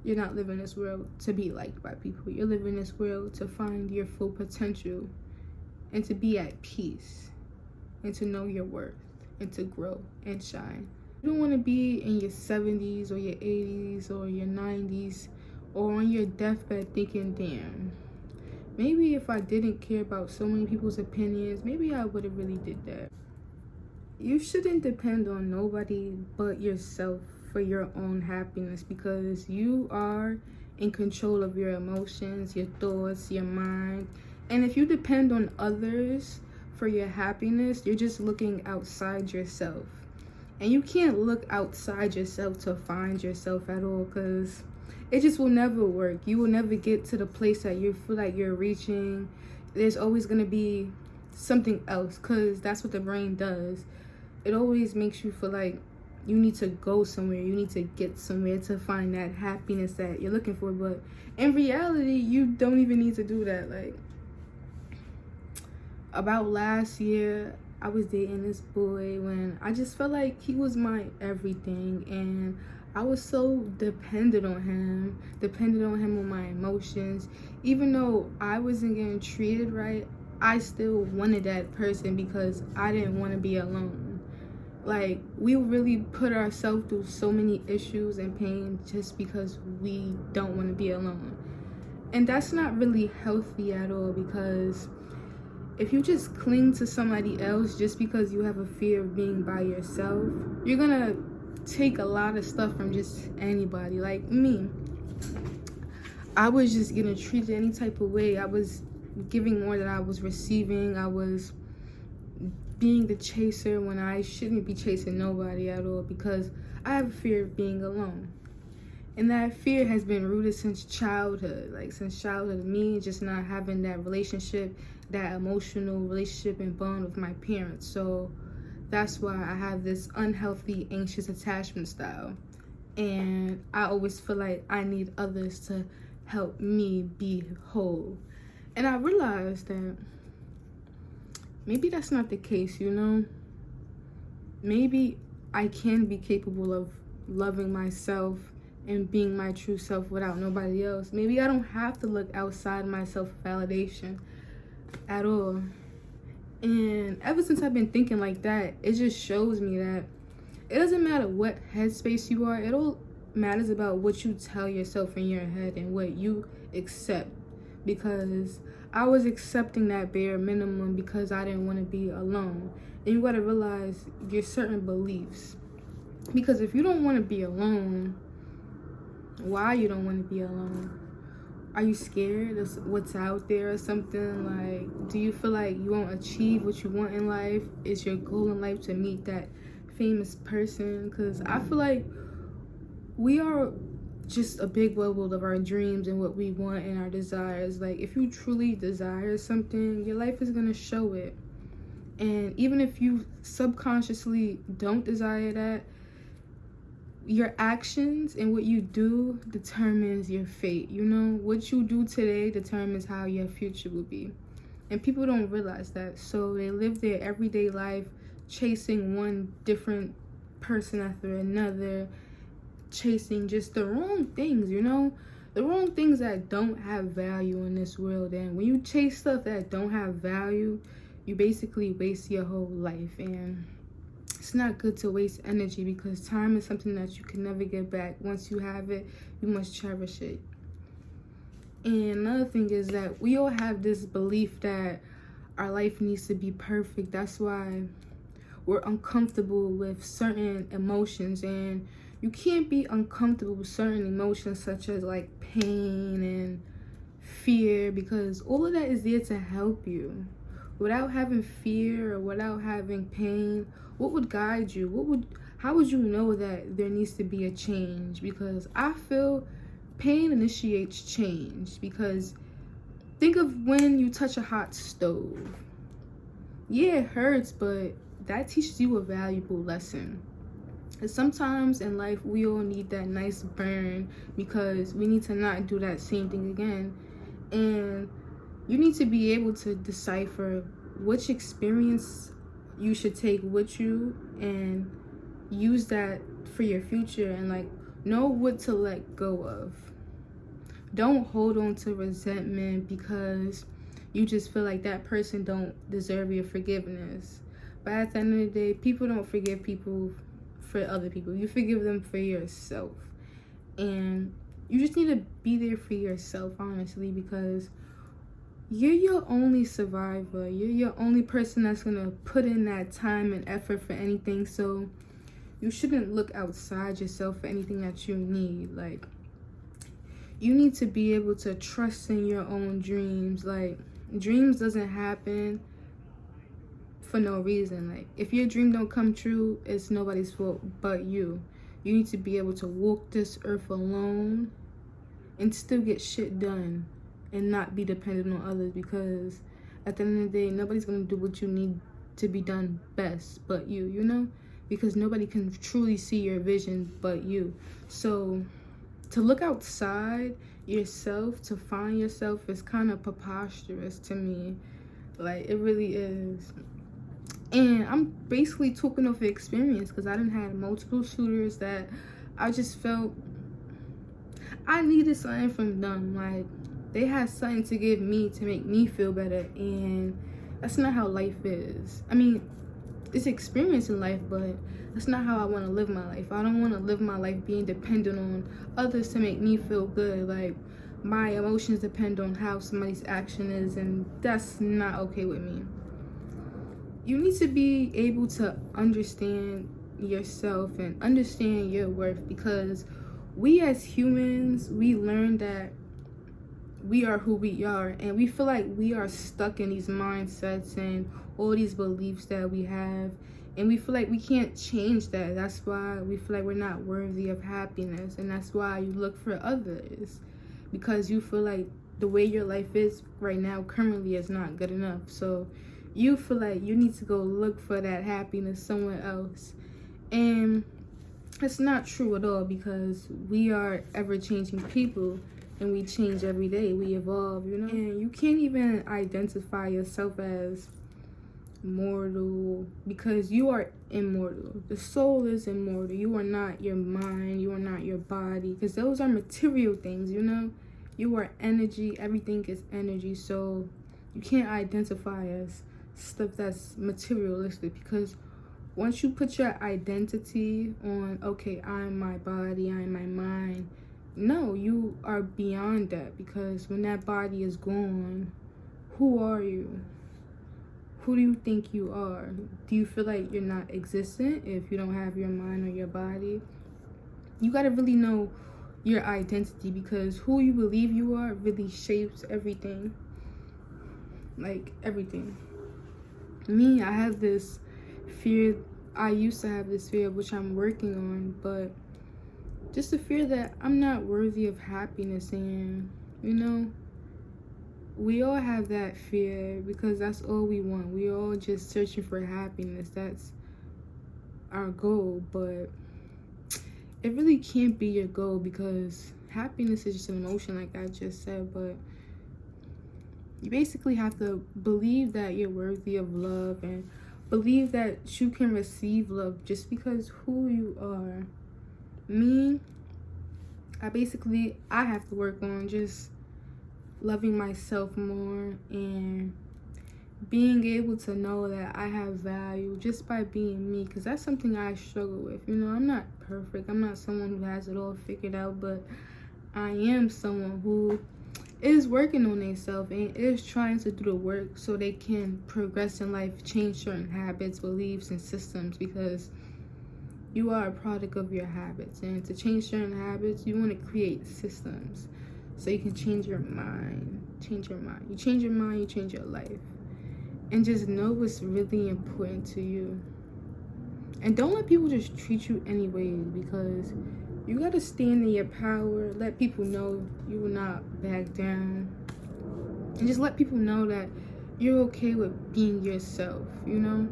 You're not living this world to be liked by people. You're living this world to find your full potential and to be at peace and to know your worth and to grow and shine. You don't want to be in your 70s or your 80s or your 90s or on your deathbed thinking, damn, maybe if I didn't care about so many people's opinions, maybe I would have really did that. You shouldn't depend on nobody but yourself for your own happiness, because you are in control of your emotions, your thoughts, your mind. And if you depend on others for your happiness, you're just looking outside yourself. And you can't look outside yourself to find yourself at all, because it just will never work. You will never get to the place that you feel like you're reaching. There's always going to be something else, because that's what the brain does. It always makes you feel like you need to go somewhere, you need to get somewhere to find that happiness that you're looking for. But in reality, you don't even need to do that. Like, about last year, I was dating this boy when I just felt like he was my everything, and I was so dependent on him on my emotions. Even though I wasn't getting treated right, I still wanted that person because I didn't want to be alone. Like, we really put ourselves through so many issues and pain just because we don't want to be alone. And that's not really healthy at all, because if you just cling to somebody else just because you have a fear of being by yourself, you're gonna take a lot of stuff from just anybody. Like me, I was just getting treated any type of way. I was giving more than I was receiving. I was being the chaser when I shouldn't be chasing nobody at all, because I have a fear of being alone. And that fear has been rooted since childhood. Like, since childhood, me just not having that relationship, that emotional relationship and bond with my parents. So that's why I have this unhealthy, anxious attachment style. And I always feel like I need others to help me be whole. And I realized that maybe that's not the case, you know? Maybe I can be capable of loving myself and being my true self without nobody else. Maybe I don't have to look outside myself for validation at all. And ever since I've been thinking like that, it just shows me that it doesn't matter what headspace you are. It all matters about what you tell yourself in your head and what you accept. Because I was accepting that bare minimum because I didn't want to be alone. And you got to realize your certain beliefs. Because if you don't want to be alone, why you don't want to be alone? Are you scared of what's out there or something? Like, do you feel like you won't achieve what you want in life? Is your goal in life to meet that famous person? Because I feel like we are just a big bubble of our dreams and what we want and our desires. Like, if you truly desire something, your life is going to show it. And even if you subconsciously don't desire that, your actions and what you do determines your fate. You know, what you do today determines how your future will be. And people don't realize that. So they live their everyday life chasing one different person after another, chasing just the wrong things, you know? The wrong things that don't have value in this world. And when you chase stuff that don't have value, you basically waste your whole life. And it's not good to waste energy, because time is something that you can never get back. Once you have it, you must cherish it. And another thing is that we all have this belief that our life needs to be perfect. That's why we're uncomfortable with certain emotions. And you can't be uncomfortable with certain emotions such as like pain and fear, because all of that is there to help you. Without having fear or without having pain, what would guide you? How would you know that there needs to be a change? Because I feel pain initiates change. Because think of when you touch a hot stove. Yeah, it hurts, but that teaches you a valuable lesson. And sometimes in life, we all need that nice burn because we need to not do that same thing again. And you need to be able to decipher which experience you should take with you and use that for your future, and like Know what to let go of. Don't hold on to resentment because you just feel like that person don't deserve your forgiveness. But at the end of the day, people don't forgive people for other people. You forgive them for yourself. And you just need to be there for yourself, honestly, because you're your only survivor. You're your only person that's going to put in that time and effort for anything. So you shouldn't look outside yourself for anything that you need. Like, you need to be able to trust in your own dreams. Like, dreams doesn't happen for no reason. Like, if your dream don't come true, it's nobody's fault but you. You need to be able to walk this earth alone and still get shit done and not be dependent on others, because at the end of the day, nobody's gonna do what you need to be done best but you, you know? Because nobody can truly see your vision but you. So to look outside yourself to find yourself is kind of preposterous to me. Like, it really is. And I'm basically talking off experience, because I done had multiple shooters that I just felt I needed something from them. Like, they had something to give me to make me feel better, and that's not how life is. I mean, it's experience in life, but that's not how I want to live my life. I don't want to live my life being dependent on others to make me feel good. Like, my emotions depend on how somebody's action is, and that's not okay with me. You need to be able to understand yourself and understand your worth, because we as humans, we learn that we are who we are, and we feel like we are stuck in these mindsets and all these beliefs that we have, and we feel like we can't change that. That's why we feel like we're not worthy of happiness, and that's why you look for others, because you feel like the way your life is right now currently is not good enough. So you feel like you need to go look for that happiness somewhere else, and it's not true at all, because we are ever-changing people, and we change every day. We evolve, you know? And you can't even identify yourself as mortal, because you are immortal. The soul is immortal. You are not your mind. You are not your body, because those are material things, you know? You are energy. Everything is energy. So you can't identify as stuff that's materialistic, because once you put your identity on, okay, I'm my body, I'm my mind, no, you are beyond that, because when that body is gone, who are you? Who do you think you are? Do you feel like you're not existent if you don't have your mind or your body? You gotta really know your identity, because who you believe you are really shapes everything. Like, everything. Me, I have this fear. I used to have this fear, which I'm working on, but just the fear that I'm not worthy of happiness. And, you know, we all have that fear, because that's all we want. We all just searching for happiness. That's our goal, but it really can't be your goal, because happiness is just an emotion, like I just said. But you basically have to believe that you're worthy of love, and believe that you can receive love just because who you are. Me, I have to work on just loving myself more, and being able to know that I have value just by being me, because that's something I struggle with. You know, I'm not perfect. I'm not someone who has it all figured out, but I am someone who is working on themselves and is trying to do the work so they can progress in life, change certain habits, beliefs, and systems, because you are a product of your habits. And to change certain habits, you want to create systems so you can change your mind. Change your mind. You change your mind, you change your life. And just know what's really important to you. And don't let people just treat you anyways, because you gotta stand in your power. Let people know you will not back down. And just let people know that you're okay with being yourself, you know?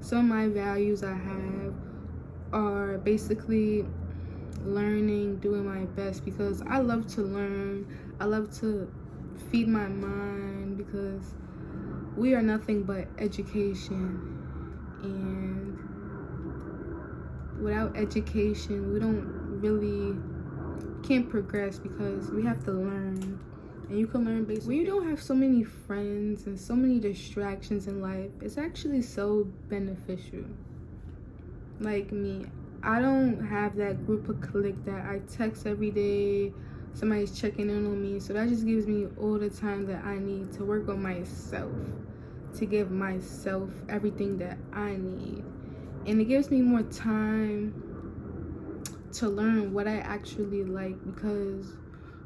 Some of my values I have are basically learning, doing my best, because I love to learn. I love to feed my mind, because we are nothing but education. And without education, we don't really can't progress because we have to learn. And you can learn basically. When you don't have so many friends and so many distractions in life, it's actually so beneficial. Like me, I don't have that group of clique that I text every day. Somebody's checking in on me. So that just gives me all the time that I need to work on myself, to give myself everything that I need. And it gives me more time to learn what I actually like, because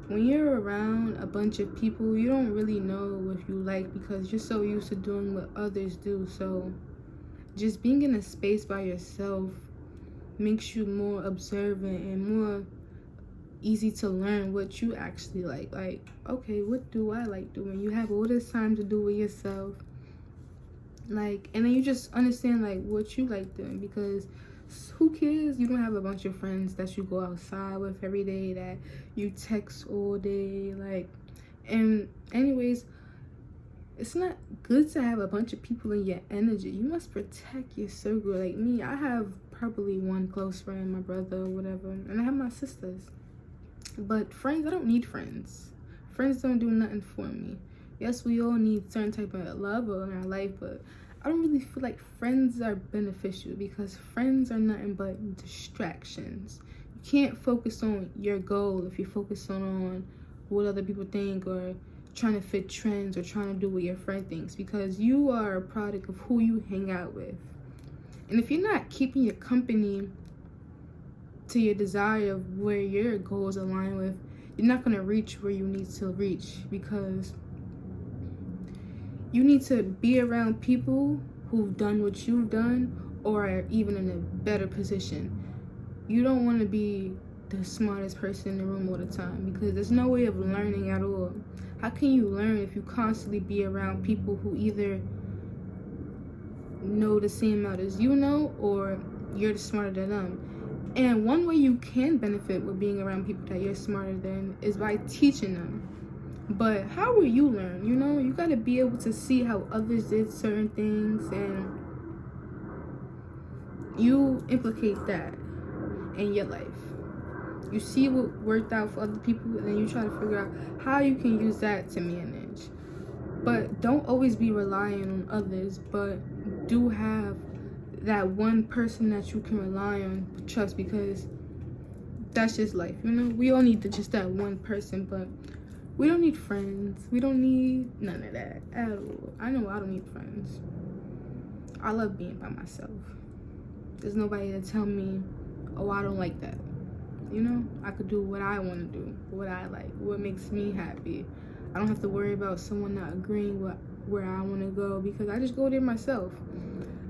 when you're around a bunch of people, you don't really know what you like because you're so used to doing what others do. So just being in a space by yourself makes you more observant and more easy to learn what you actually like. Like, okay, what do I like doing? You have all this time to do it yourself. Like, and then you just understand like what you like doing, because who cares? You don't have a bunch of friends that you go outside with every day, that you text all day. Like, and anyways, it's not good to have a bunch of people in your energy. You must protect your circle. Like me, I have probably one close friend, my brother or whatever, and I have my sisters. But friends, I don't need friends. Friends don't do nothing for me. Yes, we all need certain type of love in our life, but I don't really feel like friends are beneficial, because friends are nothing but distractions. You can't focus on your goal if you're focusing on what other people think, or trying to fit trends, or trying to do what your friend thinks, because you are a product of who you hang out with. And if you're not keeping your company to your desire of where your goals align with, you're not going to reach where you need to reach, because you need to be around people who've done what you've done, or are even in a better position. You don't want to be the smartest person in the room all the time, because there's no way of learning at all. How can you learn if you constantly be around people who either know the same amount as you know, or you're smarter than them? And one way you can benefit with being around people that you're smarter than is by teaching them. But how will you learn? You know, you got to be able to see how others did certain things, and you implicate that in your life. You see what worked out for other people, and then you try to figure out how you can use that to manage. But don't always be relying on others, but do have that one person that you can rely on, trust, because that's just life. You know, we all need just that one person, but we don't need friends. We don't need none of that at all. I know I don't need friends. I love being by myself. There's nobody to tell me, oh, I don't like that. You know, I could do what I want to do, what I like, what makes me happy. I don't have to worry about someone not agreeing with where I want to go, because I just go there myself.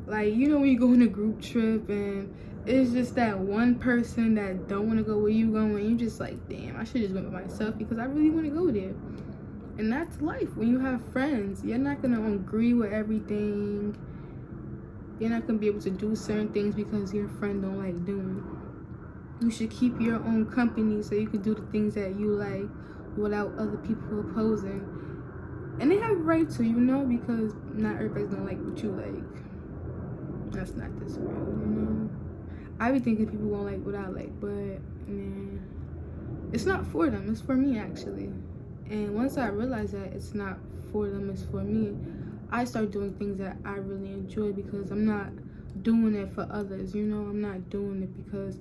Like, you know, when you go on a group trip and it's just that one person that don't want to go where you going, you just like, damn, I should just went by myself because I really want to go there. And that's life. When you have friends, you're not going to agree with everything. You're not going to be able to do certain things because your friend don't like doing. You should keep your own company so you can do the things that you like without other people opposing. And they have a right to, you know, because not everybody's gonna like what you like. That's not this world, you know. I be thinking people won't like what I like, but man, it's not for them, it's for me actually. And once I realize that it's not for them, it's for me, I start doing things that I really enjoy, because I'm not doing it for others, you know. I'm not doing it because,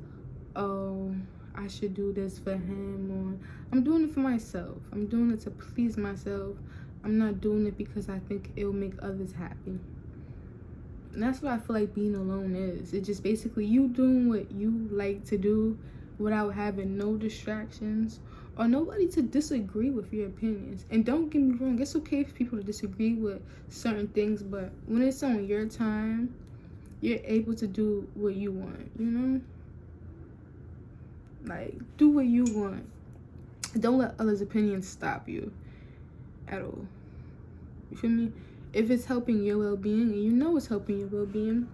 oh, I should do this for him, or I'm doing it for myself. I'm doing it to please myself. I'm not doing it because I think it will make others happy. And that's what I feel like being alone is. It's just basically you doing what you like to do without having no distractions or nobody to disagree with your opinions. And don't get me wrong, it's okay for people to disagree with certain things, but when it's on your time, you're able to do what you want, you know? Like, do what you want. Don't let others' opinions stop you at all. You feel me? If it's helping your well-being, and you know it's helping your well-being,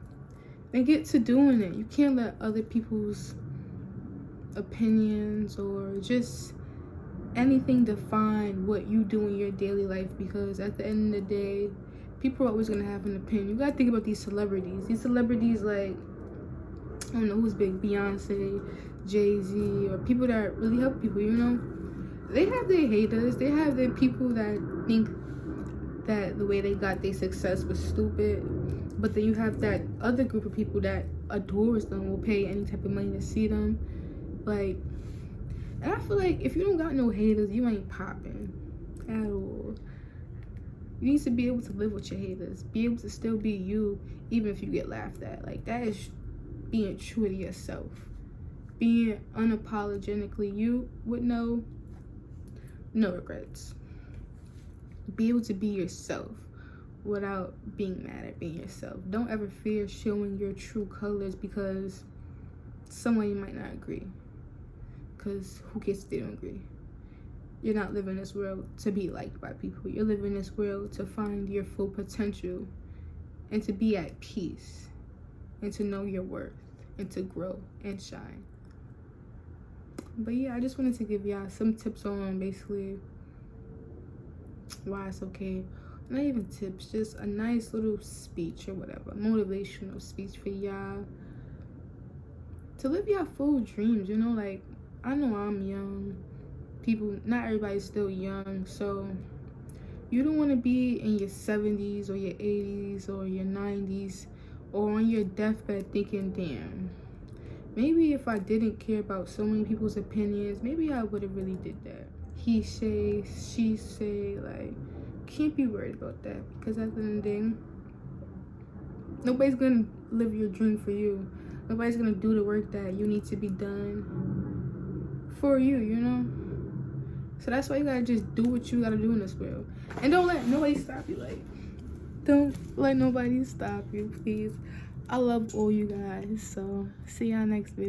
then get to doing it. You can't let other people's opinions or just anything define what you do in your daily life, because at the end of the day, people are always going to have an opinion. You got to think about these celebrities. These celebrities, like, I don't know who's big, Beyonce, Jay-Z, or people that really help people, you know? They have their haters. They have their people that think that the way they got their success was stupid. But then you have that other group of people that adores them, will pay any type of money to see them. Like, and I feel like if you don't got no haters, you ain't popping at all. You need to be able to live with your haters. Be able to still be you, even if you get laughed at. Like, that is being true to yourself. Being unapologetically you with no regrets. Be able to be yourself without being mad at being yourself. Don't ever fear showing your true colors because someone you might not agree. Because who cares if they don't agree? You're not living this world to be liked by people. You're living this world to find your full potential and to be at peace and to know your worth and to grow and shine. But yeah, I just wanted to give y'all some tips on basically why it's okay. Not even tips, just a nice little speech or whatever, motivational speech for y'all to live your full dreams, you know? Like, I know I'm young. People, not everybody's still young, so you don't want to be in your 70s or your 80s or your 90s or on your deathbed thinking, damn, maybe if I didn't care about so many people's opinions, maybe I would have really did that. He say, she say, like, can't be worried about that, because at the end of the day, nobody's gonna live your dream for you. Nobody's gonna do the work that you need to be done for you, you know? So that's why you gotta just do what you gotta do in this world. And don't let nobody stop you. Like, don't let nobody stop you, please. I love all you guys. So see y'all next video.